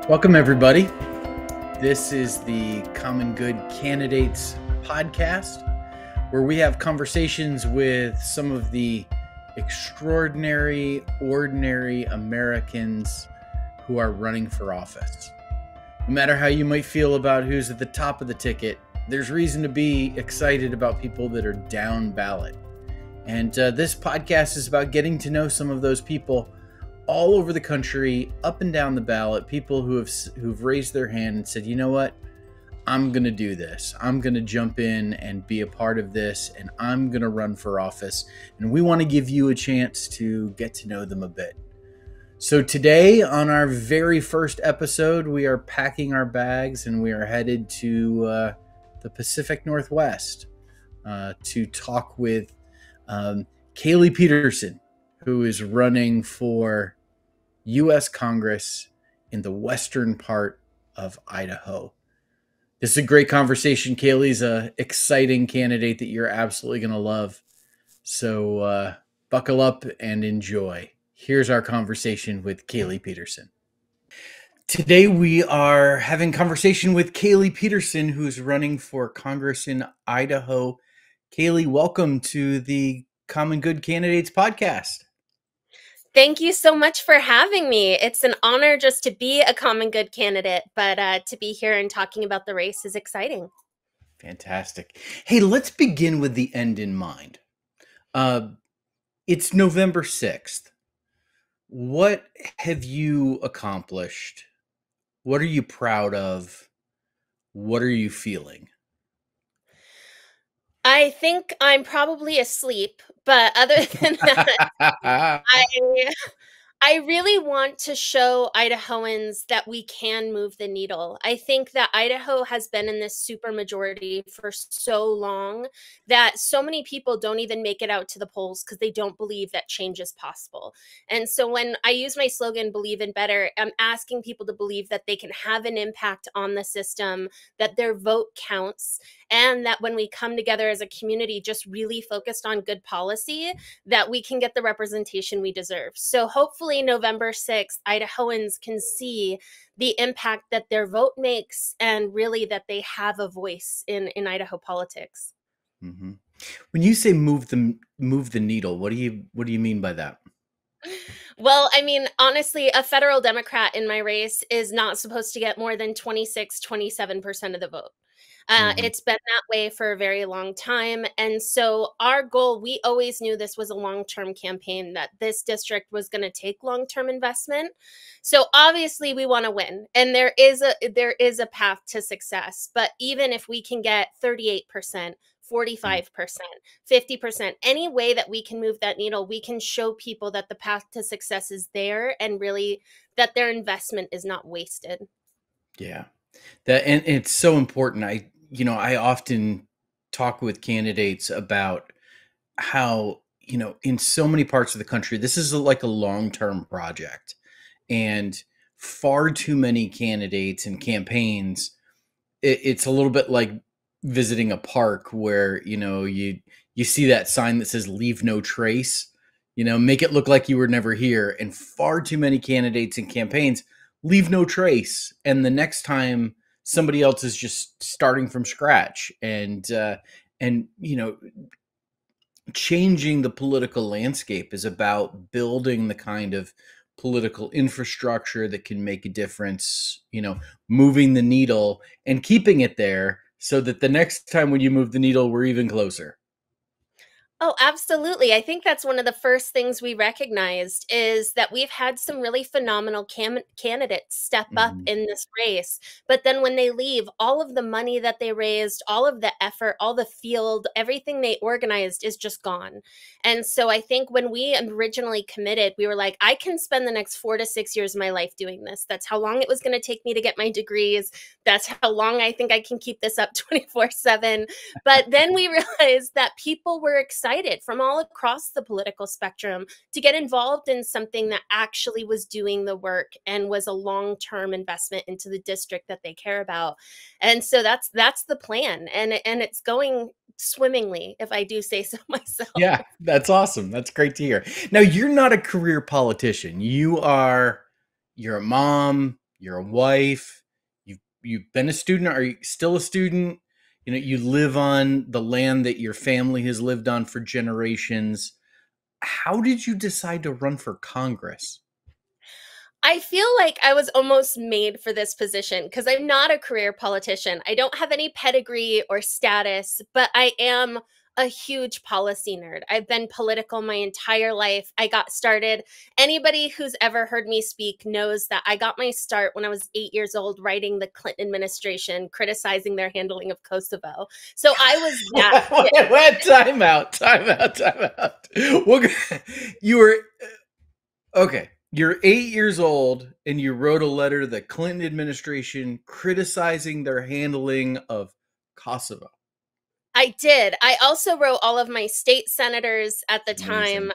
Welcome, everybody. This is the Common Good Candidates podcast, where we have conversations with some of the extraordinary, ordinary Americans who are running for office. No matter how you might feel about who's at the top of the ticket, there's reason to be excited about people that are down ballot. And this podcast is about getting to know some of those people all over the country, up and down the ballot, people who've raised their hand and said, you know what, I'm going to do this. I'm going to jump in and be a part of this, and I'm going to run for office. And we want to give you a chance to get to know them a bit. So today, on our very first episode, we are packing our bags and we are headed to the Pacific Northwest to talk with Kaylee Peterson, who is running for U.S. Congress in the western part of Idaho. This is a great conversation. Kaylee's an exciting candidate that you're absolutely going to love. So buckle up and enjoy. Here's our conversation with Kaylee Peterson. Today we are having a conversation with Kaylee Peterson, who's running for Congress in Idaho. Kaylee, welcome to the Common Good Candidates podcast. Thank you so much for having me. It's an honor just to be a common good candidate, but to be here and talking about the race is exciting. Fantastic. Hey, let's begin with the end in mind. It's November 6th. What have you accomplished? What are you proud of? What are you feeling? I think I'm probably asleep, but other than that, I really want to show Idahoans that we can move the needle. I think that Idaho has been in this supermajority for so long that so many people don't even make it out to the polls because they don't believe that change is possible. And so when I use my slogan, believe in better, I'm asking people to believe that they can have an impact on the system, that their vote counts, and that when we come together as a community, just really focused on good policy, that we can get the representation we deserve. So hopefully November 6th, Idahoans can see the impact that their vote makes and really that they have a voice in Idaho politics. Mm-hmm. When you say move the needle, what do you mean by that? Well, I mean, honestly, a federal Democrat in my race is not supposed to get more than 27% of the vote. It's been that way for a very long time. And so our goal, we always knew this was a long-term campaign, that this district was going to take long-term investment. So obviously we want to win, and there is a path to success. But even if we can get 38%, 45%, 50%, any way that we can move that needle, we can show people that the path to success is there and really that their investment is not wasted. Yeah. And it's so important. I often talk with candidates about how, in so many parts of the country, this is like a long-term project, and far too many candidates and campaigns, it's a little bit like visiting a park where, you see that sign that says leave no trace, make it look like you were never here. And far too many candidates and campaigns leave no trace. And the next time somebody else is just starting from scratch, and changing the political landscape is about building the kind of political infrastructure that can make a difference, moving the needle and keeping it there so that the next time when you move the needle, we're even closer. Oh, absolutely. I think that's one of the first things we recognized is that we've had some really phenomenal candidates step up in this race. But then when they leave, all of the money that they raised, all of the effort, all the field, everything they organized is just gone. And so I think when we originally committed, we were like, I can spend the next 4 to 6 years of my life doing this. That's how long it was going to take me to get my degrees. That's how long I think I can keep this up 24/7. But then we realized that people were excited from all across the political spectrum to get involved in something that actually was doing the work and was a long-term investment into the district that they care about. And so that's the plan, and it's going swimmingly, if I do say so myself. Yeah, that's awesome. That's great to hear. Now, you're not a career politician. You're a mom, you're a wife, you've been a student. Are you still a student? You know, you live on the land that your family has lived on for generations. How did you decide to run for Congress? I feel like I was almost made for this position because I'm not a career politician. I don't have any pedigree or status, but I am a huge policy nerd. I've been political my entire life. I got started. Anybody who's ever heard me speak knows that I got my start when I was 8 years old, writing the Clinton administration, criticizing their handling of Kosovo. So I was that kid. Wait, time out. You were okay. You're 8 years old and you wrote a letter to the Clinton administration criticizing their handling of Kosovo. I did. I also wrote all of my state senators at the Amazing. time.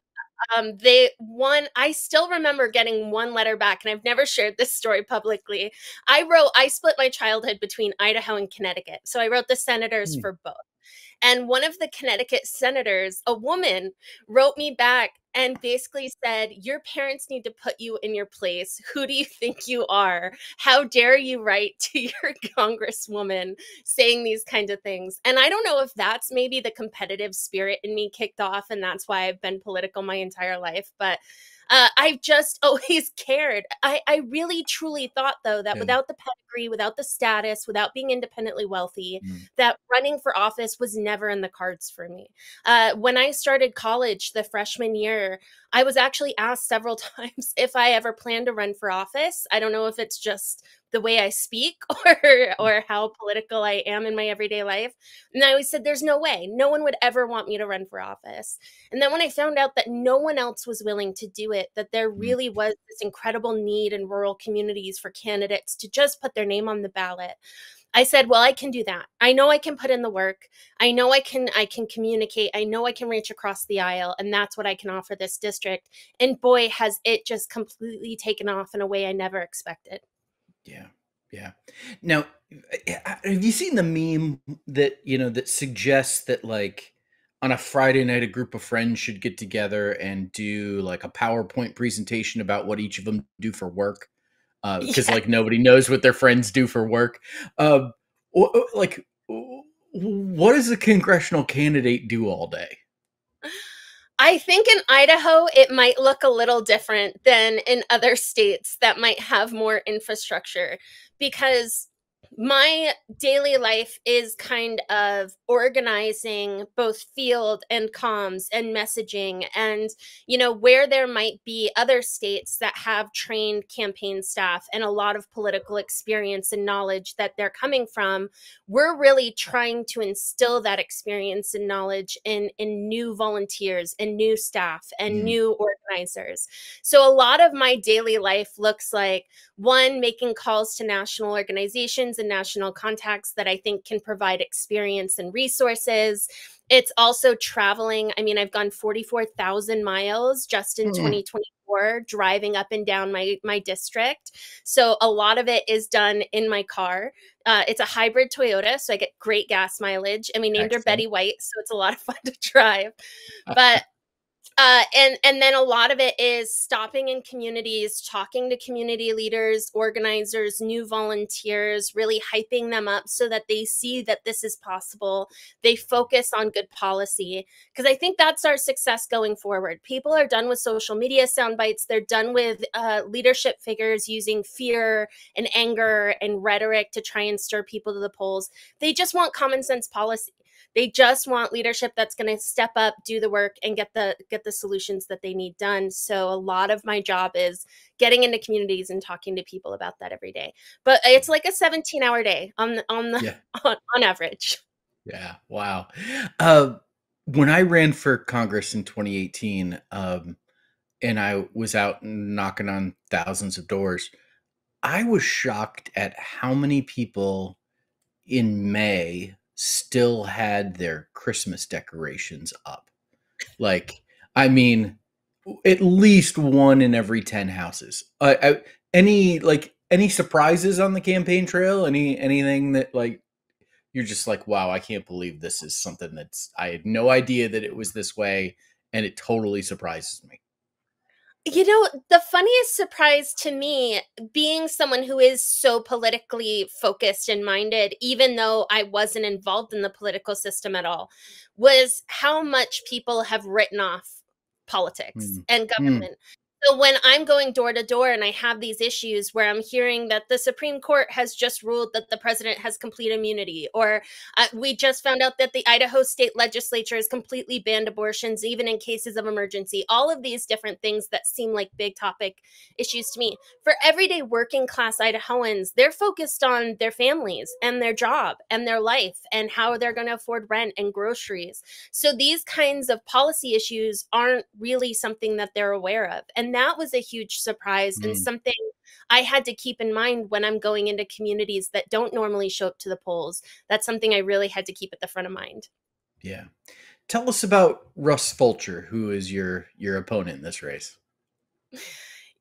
I still remember getting one letter back, and I've never shared this story publicly. I split my childhood between Idaho and Connecticut. So I wrote the senators Hmm. for both. And one of the Connecticut senators, a woman, wrote me back and basically said, "Your parents need to put you in your place. Who do you think you are? How dare you write to your congresswoman saying these kinds of things?" And I don't know if that's maybe the competitive spirit in me kicked off, and that's why I've been political my entire life. But I've just always cared. I really truly thought, though, that Yeah. without the pedigree, without the status, without being independently wealthy, Mm. that running for office was never in the cards for me. When I started college the freshman year, I was actually asked several times if I ever planned to run for office. I don't know if it's just the way I speak or how political I am in my everyday life. And I always said, "There's no way. No one would ever want me to run for office." And then when I found out that no one else was willing to do it, that there Mm. really was this incredible need in rural communities for candidates to just put their name on the ballot, I said, "Well, I can do that. I know I can put in the work. I know I can communicate. I know I can reach across the aisle, and that's what I can offer this district." And boy, has it just completely taken off in a way I never expected. Yeah. Yeah. Now, have you seen the meme that, that suggests that like on a Friday night, a group of friends should get together and do like a PowerPoint presentation about what each of them do for work? Because Yeah. like nobody knows what their friends do for work. Um, like, what does a congressional candidate do all day? I think in Idaho, it might look a little different than in other states that might have more infrastructure because my daily life is kind of organizing both field and comms and messaging and where there might be other states that have trained campaign staff and a lot of political experience and knowledge that they're coming from. We're really trying to instill that experience and knowledge in new volunteers and new staff and Mm. new organizers. So a lot of my daily life looks like, one, making calls to national organizations and national contacts that I think can provide experience and resources. It's also traveling. I mean, I've gone 44,000 miles just in Mm. 2024 driving up and down my district. So a lot of it is done in my car. It's a hybrid Toyota, so I get great gas mileage. And we named her Excellent. Betty White, so it's a lot of fun to drive. But and then a lot of it is stopping in communities, talking to community leaders, organizers, new volunteers, really hyping them up so that they see that this is possible. They focus on good policy because I think that's our success going forward. People are done with social media sound bites. They're done with leadership figures using fear and anger and rhetoric to try and stir people to the polls. They just want common sense policy. They just want leadership that's going to step up, do the work, and get the solutions that they need done. So a lot of my job is getting into communities and talking to people about that every day. But it's like a 17-hour day Yeah. on average. Yeah. Wow. Uh, when I ran for Congress in 2018, and I was out knocking on thousands of doors, I was shocked at how many people in May still had their Christmas decorations up. Like, I mean, at least one in every 10 houses. Any surprises on the campaign trail? Anything that like you're just like, wow, I can't believe this is something I had no idea that it was this way, and it totally surprises me. The funniest surprise to me, being someone who is so politically focused and minded, even though I wasn't involved in the political system at all, was how much people have written off politics Mm. and Mm. government. So when I'm going door to door and I have these issues where I'm hearing that the Supreme Court has just ruled that the president has complete immunity, or we just found out that the Idaho state legislature has completely banned abortions, even in cases of emergency. All of these different things that seem like big topic issues to me. For everyday working class Idahoans, they're focused on their families and their job and their life and how they're going to afford rent and groceries. So these kinds of policy issues aren't really something that they're aware of. And that was a huge surprise and Mm. something I had to keep in mind when I'm going into communities that don't normally show up to the polls. That's something I really had to keep at the front of mind. Yeah. Tell us about Russ Fulcher, who is your opponent in this race.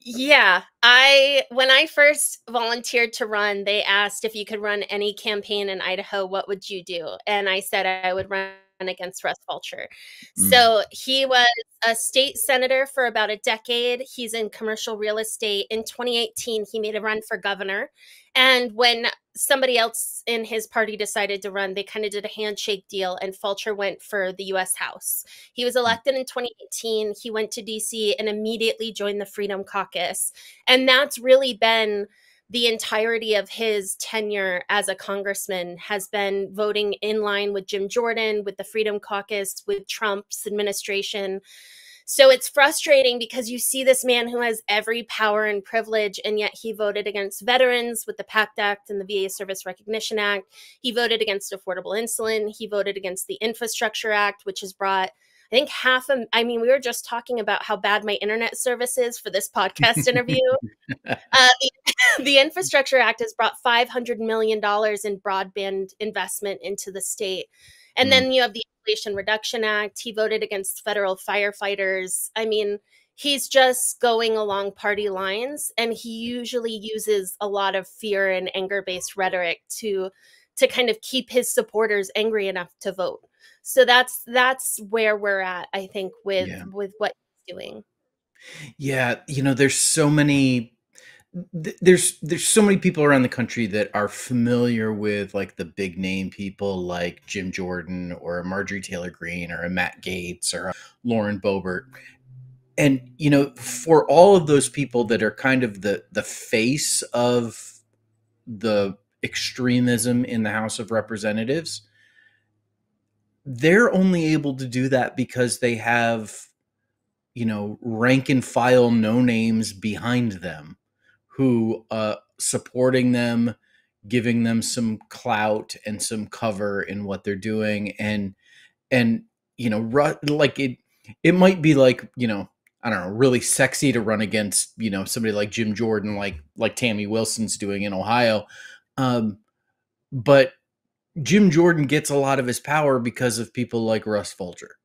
Yeah, I when I first volunteered to run, they asked if you could run any campaign in Idaho, what would you do? And I said I would run against Russ Fulcher. Mm. So he was a state senator for about a decade. He's in commercial real estate. In 2018, he made a run for governor. And when somebody else in his party decided to run, they kind of did a handshake deal, and Fulcher went for the US House. He was Mm. elected in 2018. He went to DC and immediately joined the Freedom Caucus. And that's really been the entirety of his tenure as a congressman, has been voting in line with Jim Jordan, with the Freedom Caucus, with Trump's administration. So it's frustrating because you see this man who has every power and privilege, and yet he voted against veterans with the PACT Act and the VA Service Recognition Act. He voted against affordable insulin. He voted against the Infrastructure Act, which has brought, I think, we were just talking about how bad my internet service is for this podcast interview. The Infrastructure Act has brought $500 million in broadband investment into the state. And Mm. then you have the Inflation Reduction Act. He voted against federal firefighters. He's just going along party lines, and he usually uses a lot of fear and anger-based rhetoric to kind of keep his supporters angry enough to vote. So that's where we're at, I think, with Yeah. what he's doing. Yeah, there's so many there's so many people around the country that are familiar with like the big name people like Jim Jordan or a Marjorie Taylor Greene or a Matt Gaetz or a Lauren Boebert. And for all of those people that are kind of the face of the extremism in the House of Representatives, they're only able to do that because they have rank and file no names behind them who supporting them, giving them some clout and some cover in what they're doing. And like it might be like, I don't know, really sexy to run against, somebody like Jim Jordan, like Tammy Wilson's doing in Ohio. But Jim Jordan gets a lot of his power because of people like Russ Fulcher.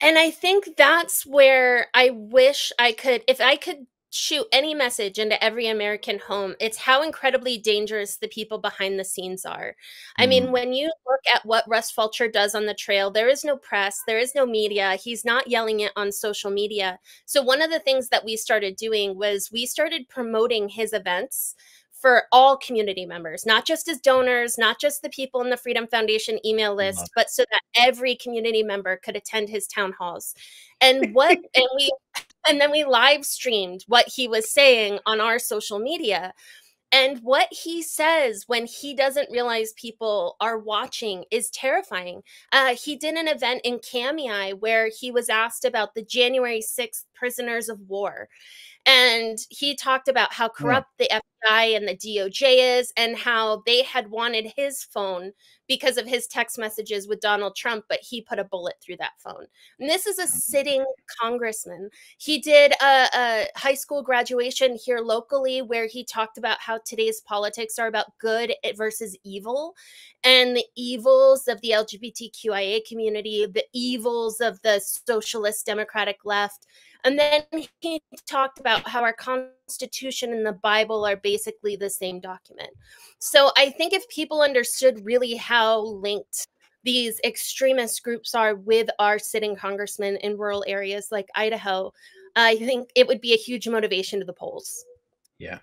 And I think that's where I wish if I could shoot any message into every American home, it's how incredibly dangerous the people behind the scenes are. Mm. When you look at what Russ Fulcher does on the trail, there is no press, there is no media. He's not yelling it on social media. So one of the things that we started doing was we started promoting his events for all community members, not just as donors, not just the people in the Freedom Foundation email Love list, but so that every community member could attend his town halls. And then we live streamed what he was saying on our social media. And what he says when he doesn't realize people are watching is terrifying. He did an event in Kamiah where he was asked about the January 6th prisoners of war. And he talked about how it. corrupt the FBI and the DOJ is, and how they had wanted his phone because of his text messages with Donald Trump, but he put a bullet through that phone. And this is a sitting congressman. He did a high school graduation here locally where he talked about how today's politics are about good versus evil, and the evils of the LGBTQIA community, the evils of the socialist democratic left. And then he talked about how our Constitution and the Bible are basically the same document. So I think if people understood really how linked these extremist groups are with our sitting congressmen in rural areas like Idaho, I think it would be a huge motivation to the polls. Yeah.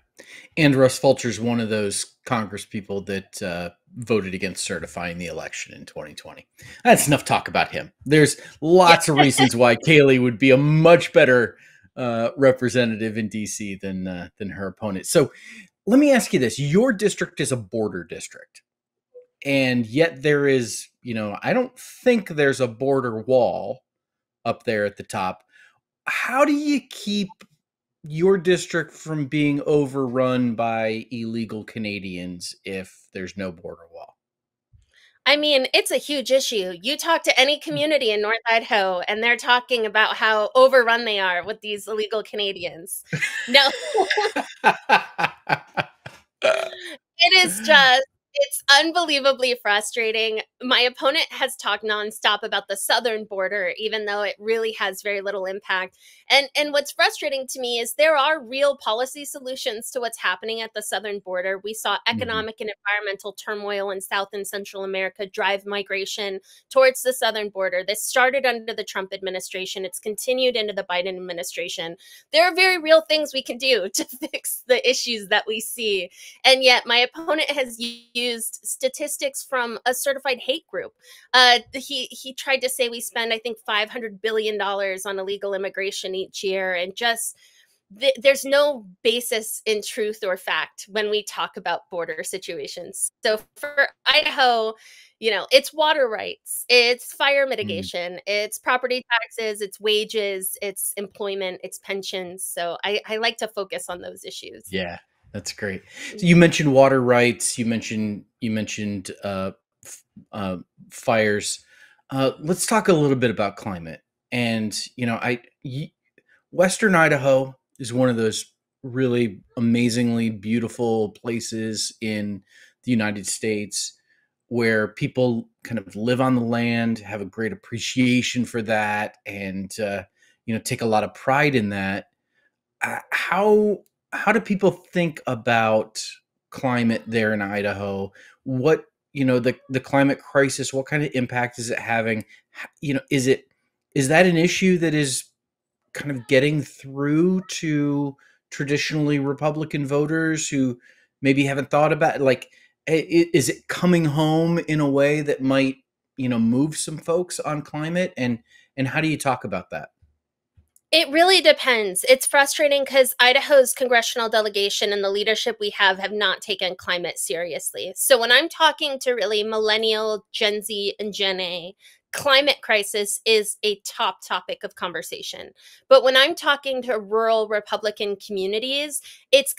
And Russ Fulcher's one of those Congress people that voted against certifying the election in 2020. That's enough talk about him. There's Yeah. lots of reasons why Kaylee would be a much better representative in DC than her opponent. So let me ask you this: your district is a border district, and yet there is, I don't think there's a border wall up there at the top. How do you keep your district from being overrun by illegal Canadians if there's no border wall? I mean, it's a huge issue. You talk to any community in North Idaho, and they're talking about how overrun they are with these illegal Canadians. No, it is just it's unbelievably frustrating. My opponent has talked nonstop about the southern border, even though it really has very little impact. And what's frustrating to me is there are real policy solutions to what's happening at the southern border. We saw Mhm. economic and environmental turmoil in South and Central America drive migration towards the southern border. This started under the Trump administration. It's continued into the Biden administration. There are very real things we can do to fix the issues that we see, and yet my opponent has used statistics from a certified hate group. He tried to say we spend, I think, $500 billion on illegal immigration each year, and just there's no basis in truth or fact when we talk about border situations. So for Idaho, it's water rights, it's fire Mm. mitigation, it's property taxes, it's wages, it's employment, it's pensions. So I like to focus on those issues. Yeah, that's great. So you Mhm. mentioned water rights. You mentioned uh, fires. Let's talk a little bit about climate. And Western Idaho is one of those really amazingly beautiful places in the United States where people kind of live on the land, have a great appreciation for that, and take a lot of pride in that. How do people think about climate there in Idaho? What the climate crisis? What kind of impact is it having? Is that an issue that is kind of getting through to traditionally Republican voters who maybe haven't thought about it? Like, is it coming home in a way that might move some folks on climate? And how do you talk about that? It really depends. It's frustrating because Idaho's congressional delegation and the leadership we have not taken climate seriously. So when I'm talking to really millennial, Gen Z, and Gen A, climate crisis is a top topic of conversation. But when I'm talking to rural Republican communities, it's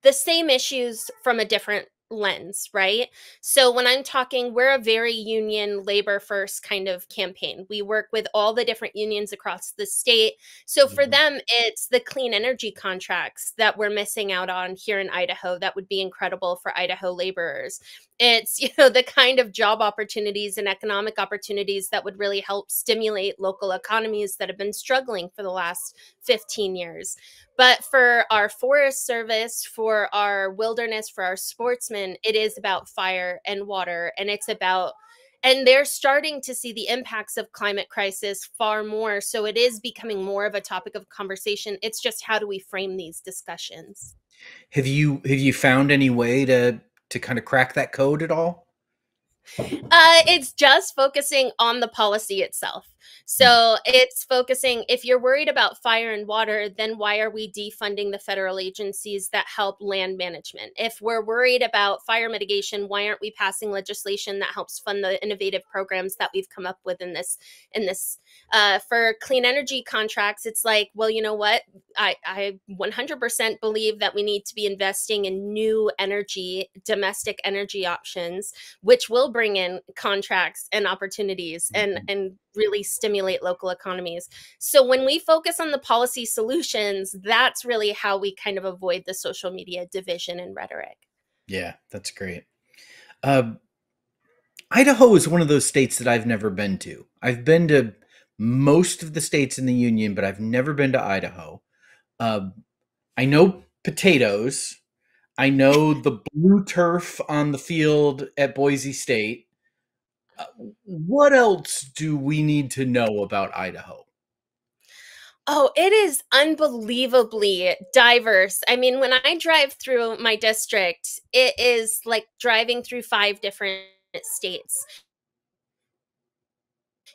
the same issues from a different lens, right? So when I'm talking, we're a very union labor first kind of campaign. We work with all the different unions across the state. So for Mhm. them, it's the clean energy contracts that we're missing out on here in Idaho that would be incredible for Idaho laborers. It's, the kind of job opportunities and economic opportunities that would really help stimulate local economies that have been struggling for the last 15 years. But for our forest service, for our wilderness, for our sportsmen, it is about fire and water. And they're starting to see the impacts of climate crisis far more. So it is becoming more of a topic of conversation. It's just how do we frame these discussions? Have you found any way to kind of crack that code at all? It's just focusing on the policy itself. Mm. So it's focusing, if you're worried about fire and water, then why are we defunding the federal agencies that help land management? If we're worried about fire mitigation, why aren't we passing legislation that helps fund the innovative programs that we've come up with in this for clean energy contracts? It's like, well, you know what? I 100% believe that we need to be investing in new energy, domestic energy options, which will bring in contracts and opportunities Mhm. and really stimulate local economies. So when we focus on the policy solutions, that's really how we kind of avoid the social media division and rhetoric. Yeah, that's great. Uh, Idaho is one of those states that I've never been to. I've been to most of the states in the union, but I've never been to Idaho. Uh, I know potatoes. I know the blue turf on the field at Boise State. What else do we need to know about Idaho? Oh, it is unbelievably diverse. I mean, when I drive through my district, it is like driving through 5 different states.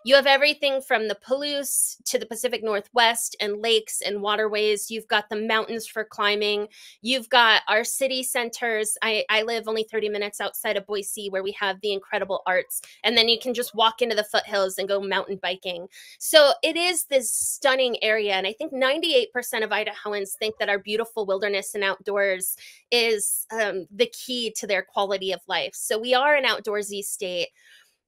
You have everything from the Palouse to the Pacific Northwest and lakes and waterways. You've got the mountains for climbing. You've got our city centers. I live only 30 minutes outside of Boise, where we have the incredible arts. And then you can just walk into the foothills and go mountain biking. So it is this stunning area. And I think 98% of Idahoans think that our beautiful wilderness and outdoors is the key to their quality of life. So we are an outdoorsy state.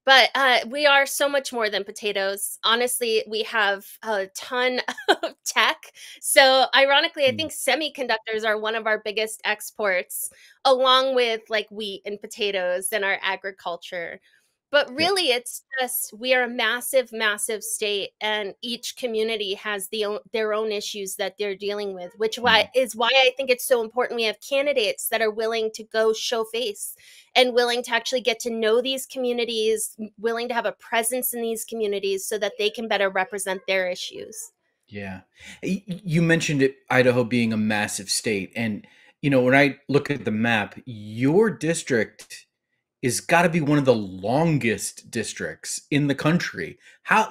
But we are so much more than potatoes. Honestly, we have a ton of tech. So, ironically, I Mm, think semiconductors are one of our biggest exports, along with like wheat and potatoes and our agriculture. But yep. really, it's just we are a massive, massive state, and each community has their own issues that they're dealing with, which Mm. why I think it's so important we have candidates that are willing to go show face and willing to actually get to know these communities, willing to have a presence in these communities so that they can better represent their issues. Yeah. You mentioned it, Idaho being a massive state. And, when I look at the map, your district is got to be one of the longest districts in the country.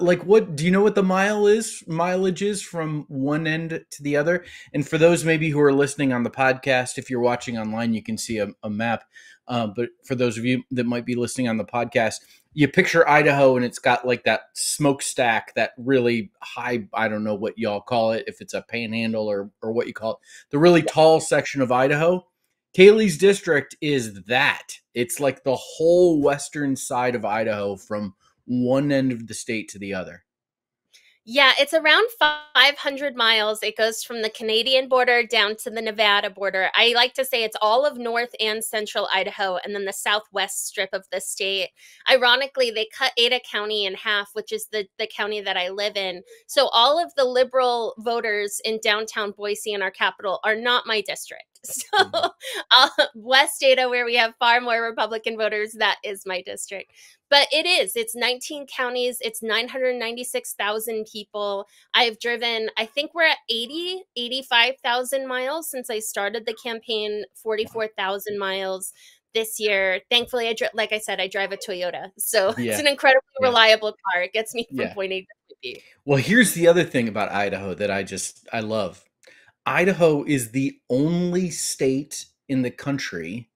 What do you know what the mileage is from one end to the other? And for those maybe who are listening on the podcast, if you're watching online, you can see a map. But for those of you that might be listening on the podcast, you picture Idaho and it's got like that smokestack, that really high, I don't know what y'all call it, if it's a panhandle or what you call it, the really tall section of Idaho. Kaylee's district is that. It's like the whole western side of Idaho from one end of the state to the other. Yeah, it's around 500 miles. It goes from the Canadian border down to the Nevada border. I like to say it's all of North and Central Idaho, and then the southwest strip of the state. Ironically, they cut Ada County in half, which is the county that I live in. So all of the liberal voters in downtown Boise and our capital are not my district. So Mhm. West Ada, where we have far more Republican voters, that is my district. But it's 19 counties, it's 996,000 people. I've driven, I think we're at 85,000 miles since I started the campaign, Wow. 44,000 miles this year. Thankfully, like I said, I drive a Toyota. So it's Yeah. an incredibly Yeah. reliable car. It gets me from Yeah. point A to point B. Well, here's the other thing about Idaho that I love. Idaho is the only state in the country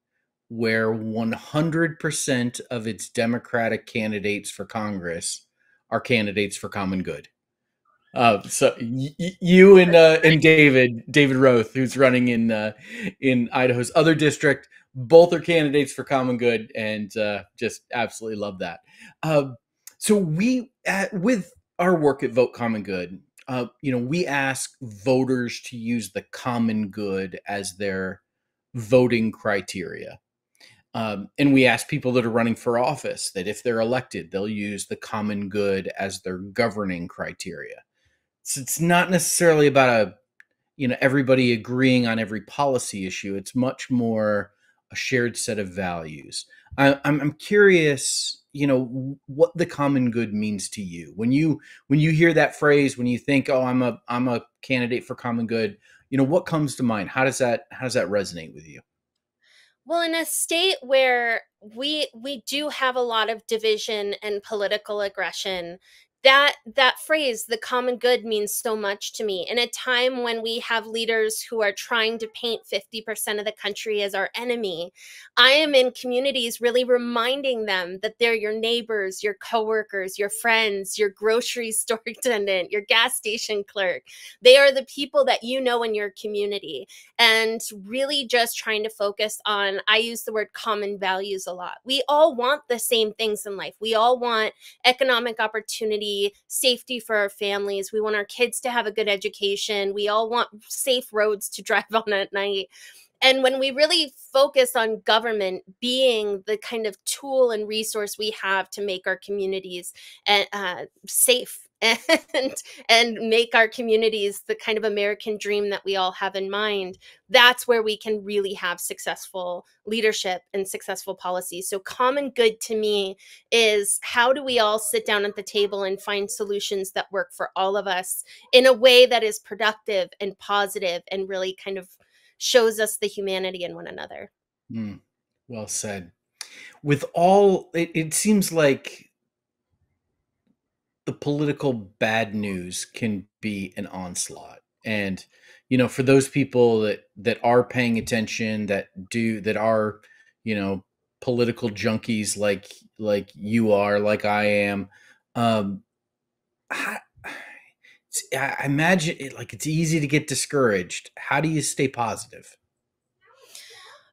where 100% of its Democratic candidates for Congress are candidates for common good. You and David Roth, who's running in Idaho's other district, both are candidates for common good, and just absolutely love that. Uh, so with our work at Vote Common Good, we ask voters to use the common good as their voting criteria. And we ask people that are running for office that if they're elected, they'll use the common good as their governing criteria. So it's not necessarily about everybody agreeing on every policy issue. It's much more a shared set of values. I'm curious, what the common good means to you when you hear that phrase, when you think, oh, I'm a candidate for common good. What comes to mind? How does that resonate with you? Well, in a state where we do have a lot of division and political aggression, that phrase, the common good, means so much to me. In a time when we have leaders who are trying to paint 50% of the country as our enemy, I am in communities really reminding them that they're your neighbors, your coworkers, your friends, your grocery store attendant, your gas station clerk. They are the people that you know in your community, and really just trying to focus on, I use the word common values a lot. We all want the same things in life. We all want economic opportunity, safety for our families. We want our kids to have a good education. We all want safe roads to drive on at night. And when we really focus on government being the kind of tool and resource we have to make our communities safe and make our communities the kind of American dream that we all have in mind, that's where we can really have successful leadership and successful policy. So common good to me is, how do we all sit down at the table and find solutions that work for all of us in a way that is productive and positive and really kind of shows us the humanity in one another. Well said. With all, it seems like the political bad news can be an onslaught. And, for those people that are paying attention, that are, political junkies like you are, like I am, I imagine it's easy to get discouraged. How do you stay positive?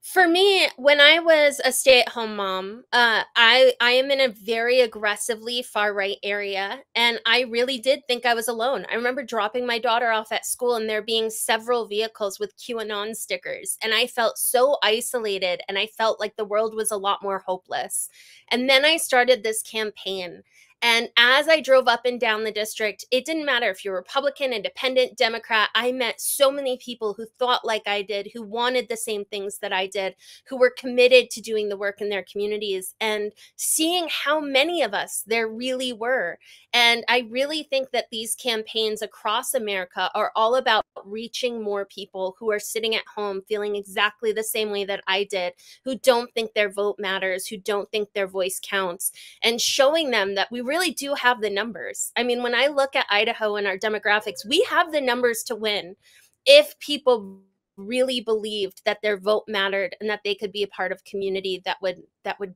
For me, when I was a stay-at-home mom, I am in a very aggressively far-right area, and I really did think I was alone. I remember dropping my daughter off at school and there being several vehicles with QAnon stickers, and I felt so isolated, and I felt like the world was a lot more hopeless. And then I started this campaign. And as I drove up and down the district, it didn't matter if you're Republican, Independent, Democrat. I met so many people who thought like I did, who wanted the same things that I did, who were committed to doing the work in their communities, and seeing how many of us there really were. And I really think that these campaigns across America are all about reaching more people who are sitting at home feeling exactly the same way that I did, who don't think their vote matters, who don't think their voice counts, and showing them that we really do have the numbers. I mean, when I look at Idaho and our demographics, we have the numbers to win if people really believed that their vote mattered and that they could be a part of community that would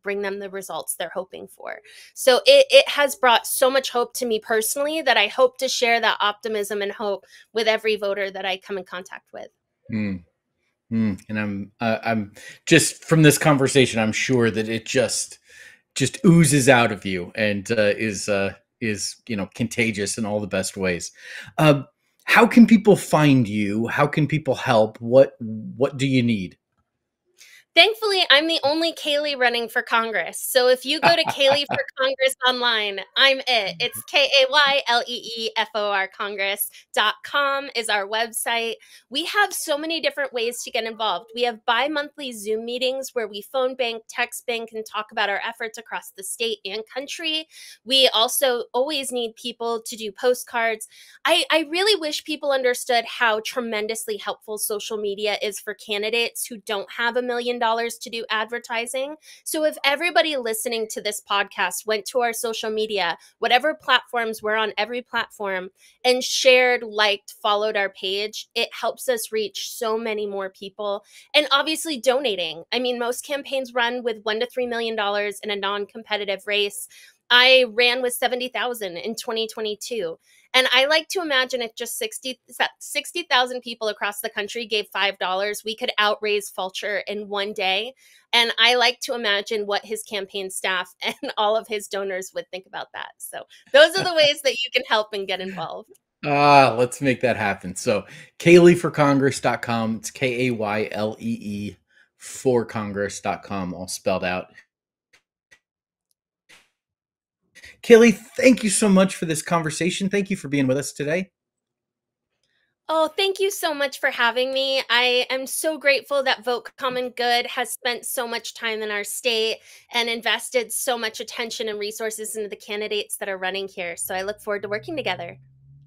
bring them the results they're hoping for. So it has brought so much hope to me personally that I hope to share that optimism and hope with every voter that I come in contact with. And I'm just, from this conversation, I'm sure that it just oozes out of you and is contagious in all the best ways. How can people find you? How can people help? What do you need? Thankfully, I'm the only Kaylee running for Congress. So if you go to Kaylee for Congress online, I'm it. It's KayleeFor Congress.com is our website. We have so many different ways to get involved. We have bi-monthly Zoom meetings where we phone bank, text bank, and talk about our efforts across the state and country. We also always need people to do postcards. I really wish people understood how tremendously helpful social media is for candidates who don't have $1 million to do advertising. So if everybody listening to this podcast went to our social media, whatever platforms we're on, every platform, and shared, liked, followed our page, it helps us reach so many more people. And obviously donating. I mean, most campaigns run with $1 to $3 million in a non-competitive race. I ran with 70,000 in 2022. And I like to imagine if just 60,000 people across the country gave $5, we could outraise Fulcher in one day. And I like to imagine what his campaign staff and all of his donors would think about that. So those are the ways that you can help and get involved. Let's make that happen. So KayleeForCongress.com. It's KAYLEE for Congress.com, all spelled out. Kaylee, thank you so much for this conversation. Thank you for being with us today. Oh, thank you so much for having me. I am so grateful that Vote Common Good has spent so much time in our state and invested so much attention and resources into the candidates that are running here. So I look forward to working together.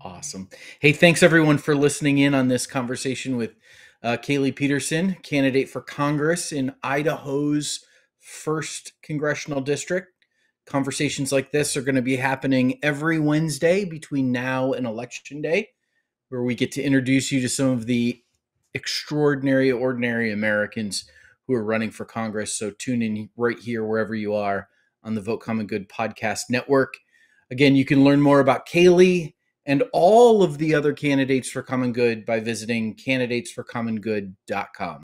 Awesome. Hey, thanks everyone for listening in on this conversation with Kaylee Peterson, candidate for Congress in Idaho's 1st Congressional District. Conversations like this are going to be happening every Wednesday between now and Election Day, where we get to introduce you to some of the extraordinary, ordinary Americans who are running for Congress. So tune in right here, wherever you are, on the Vote Common Good podcast network. Again, you can learn more about Kaylee and all of the other candidates for Common Good by visiting candidatesforcommongood.com.